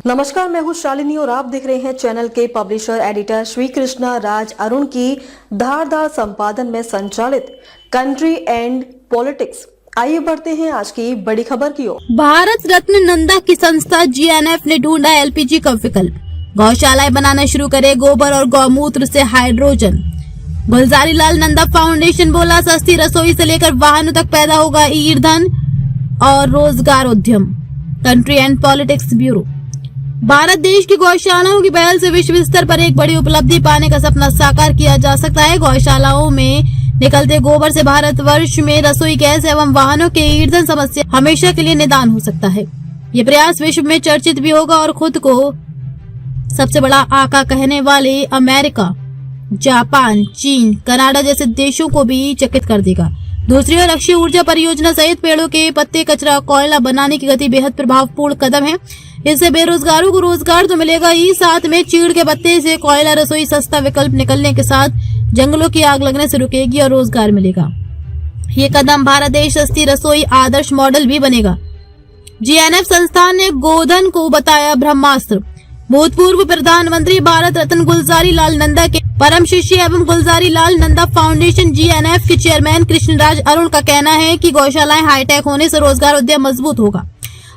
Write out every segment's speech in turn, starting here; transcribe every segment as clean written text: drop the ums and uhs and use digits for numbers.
नमस्कार, मैं हूं शालिनी और आप देख रहे हैं चैनल के पब्लिशर एडिटर श्री कृष्णा राज अरुण की धारदार संपादन में संचालित कंट्री एंड पॉलिटिक्स। आइए बढ़ते हैं आज की बड़ी खबर की ओर। भारत रत्न नंदा की संस्था GNF ने ढूंढा LPG का विकल्प, गौशालाएं बनाना शुरू करे गोबर और गौमूत्र से हाइड्रोजन। गुलजारी लाल नंदा फाउंडेशन बोला, सस्ती रसोई से लेकर वाहनों तक पैदा होगा ईंधन और रोजगार उद्यम। Country and politics bureau. Bharat देश की गौशालाओं की पहल से विश्व स्तर पर एक बड़ी उपलब्धि पाने का सपना साकार किया जा सकता है। गौशालाओं में निकलते गोबर से भारतवर्ष में रसोई गैस एवं वाहनों के ईंधन समस्या हमेशा के लिए निदान हो सकता है। ये प्रयास विश्व में चर्चित भी होगा और खुद को सबसे बड़ा आका कहने वाले अमेरिका, जापान, चीन, कनाडा जैसे देशों को भी चकित कर देगा। दूसरी ओर अक्षय ऊर्जा परियोजना सहित पेड़ों के पत्ते, कचरा, कोयला बनाने की गति बेहद प्रभावपूर्ण कदम है। इससे बेरोजगारों को रोजगार तो मिलेगा ही, साथ में चीड़ के पत्ते से कोयला रसोई सस्ता विकल्प निकलने के साथ जंगलों की आग लगने से रुकेगी और रोजगार मिलेगा। ये कदम भारत देश सस्ती रसोई आदर्श मॉडल भी बनेगा। GNF संस्थान ने गोधन को बताया ब्रह्मास्त्र। भूतपूर्व प्रधानमंत्री भारत रत्न गुलजारी लाल नंदा के परम शिष्य एवं गुलजारी लाल नंदा फाउंडेशन GNF के चेयरमैन कृष्णराज अरुण का कहना है कि गौशालाएं हाईटेक होने से रोजगार उद्यम मजबूत होगा,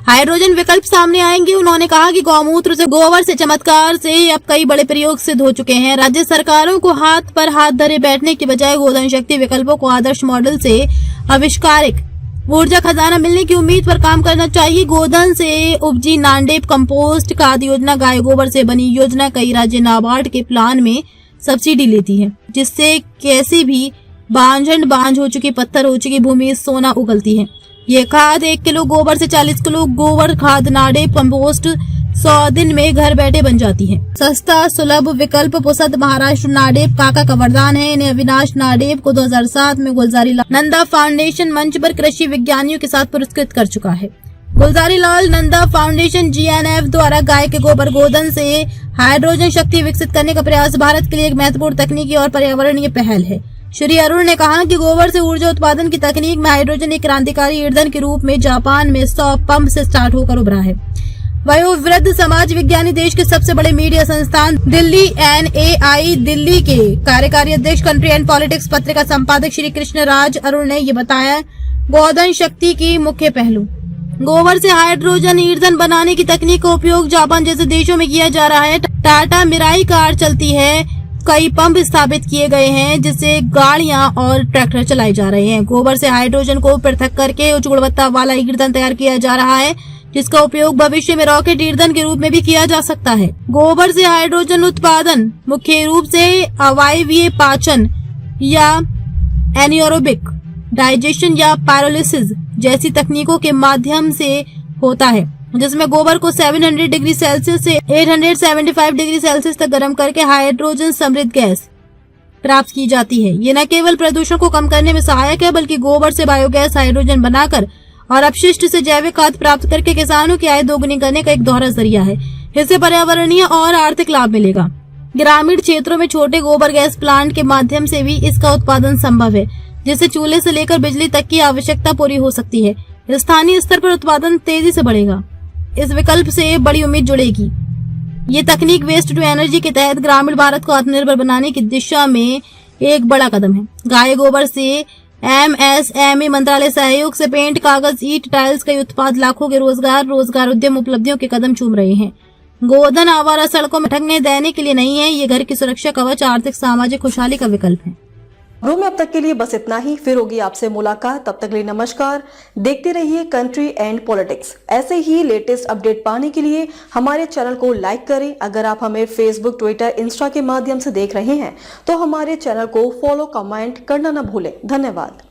हाइड्रोजन विकल्प सामने आएंगे। उन्होंने कहा कि गौमूत्र से, गोबर से चमत्कार से अब कई बड़े प्रयोग सिद्ध हो चुके हैं। राज्य सरकारों को हाथ पर हाथ धरे बैठने की बजाय गोधन शक्ति विकल्पों को आदर्श मॉडल से आविष्कारिक ऊर्जा खजाना मिलने की उम्मीद पर काम करना चाहिए। गोधन से उपजी नांडेप, कंपोस्ट, खाद योजना, गाय गोबर से बनी योजना कई राज्य नाबार्ड के प्लान में सब्सिडी लेती है, जिससे कैसी भी बांझ हो चुकी, पत्थर हो चुकी भूमि सोना उगलती है। ये खाद 1 किलो गोबर से 40 किलो गोबर खाद नाडेप कंपोस्ट 100 दिन में घर बैठे बन जाती है। सस्ता सुलभ विकल्प पुसद महाराष्ट्र नाडेप काका का वरदान है। इन्हें अविनाश नाडेप को 2007 में गुलजारी लाल नंदा फाउंडेशन मंच पर कृषि विज्ञानियों के साथ पुरस्कृत कर चुका है। गुलजारी लाल नंदा फाउंडेशन GNF द्वारा गाय के गोबर गोधन से हाइड्रोजन शक्ति विकसित करने का प्रयास भारत के लिए एक महत्वपूर्ण तकनीकी और पर्यावरणीय पहल है। श्री अरुण ने कहा कि गोबर से ऊर्जा उत्पादन की तकनीक में हाइड्रोजन एक क्रांतिकारी ईंधन के रूप में जापान में 100 पंप से स्टार्ट होकर उभरा है। वयोवृद्ध समाज विज्ञानी देश के सबसे बड़े मीडिया संस्थान दिल्ली NAI दिल्ली के कार्यकारी अध्यक्ष कंट्री एंड पॉलिटिक्स पत्रिका संपादक श्री कृष्ण राज अरुण ने ये बताया। गोधन शक्ति की मुख्य पहलू, गोबर से हाइड्रोजन ईंधन बनाने की तकनीक का उपयोग जापान जैसे देशों में किया जा रहा है। टाटा मिराई कार चलती है, कई पंप स्थापित किए गए हैं जिससे गाड़ियां और ट्रैक्टर चलाए जा रहे हैं। गोबर से हाइड्रोजन को पृथक करके उच्च गुणवत्ता वाला ईंधन तैयार किया जा रहा है, जिसका उपयोग भविष्य में रॉकेट ईंधन के रूप में भी किया जा सकता है। गोबर से हाइड्रोजन उत्पादन मुख्य रूप से अवायवीय पाचन या एनियोरोबिक डाइजेशन या पायरोलिसिस जैसी तकनीकों के माध्यम से होता है, जिसमें गोबर को 700 डिग्री सेल्सियस से 875 डिग्री सेल्सियस तक गर्म करके हाइड्रोजन समृद्ध गैस प्राप्त की जाती है। ये न केवल प्रदूषण को कम करने में सहायक है, बल्कि गोबर से बायोगैस हाइड्रोजन बनाकर और अपशिष्ट से जैविक खाद प्राप्त करके किसानों की आय दोगुनी करने का एक दोहरा जरिया है। इससे पर्यावरणीय और आर्थिक लाभ मिलेगा। ग्रामीण क्षेत्रों में छोटे गोबर गैस प्लांट के माध्यम से भी इसका उत्पादन संभव है, जिससे चूल्हे से लेकर बिजली तक की आवश्यकता पूरी हो सकती है। स्थानीय स्तर पर उत्पादन तेजी से बढ़ेगा। इस विकल्प से बड़ी उम्मीद जुड़ेगी। ये तकनीक वेस्ट टू एनर्जी के तहत ग्रामीण भारत को आत्मनिर्भर बनाने की दिशा में एक बड़ा कदम है। गाय गोबर से MSME मंत्रालय सहयोग से पेंट, कागज, ईंट, टाइल्स कई उत्पाद लाखों के रोजगार उद्यम उपलब्धियों के कदम चूम रहे हैं। गोधन आवारा सड़कों में ठगने देने के लिए नहीं है, ये घर की सुरक्षा कवच, आर्थिक सामाजिक खुशहाली का विकल्प है। खबरों में अब तक के लिए बस इतना ही। फिर होगी आपसे मुलाकात, तब तक के लिए नमस्कार। देखते रहिए कंट्री एंड पॉलिटिक्स। ऐसे ही लेटेस्ट अपडेट पाने के लिए हमारे चैनल को लाइक करें। अगर आप हमें फेसबुक, ट्विटर, इंस्टा के माध्यम से देख रहे हैं तो हमारे चैनल को फॉलो, कमेंट करना न भूलें। धन्यवाद।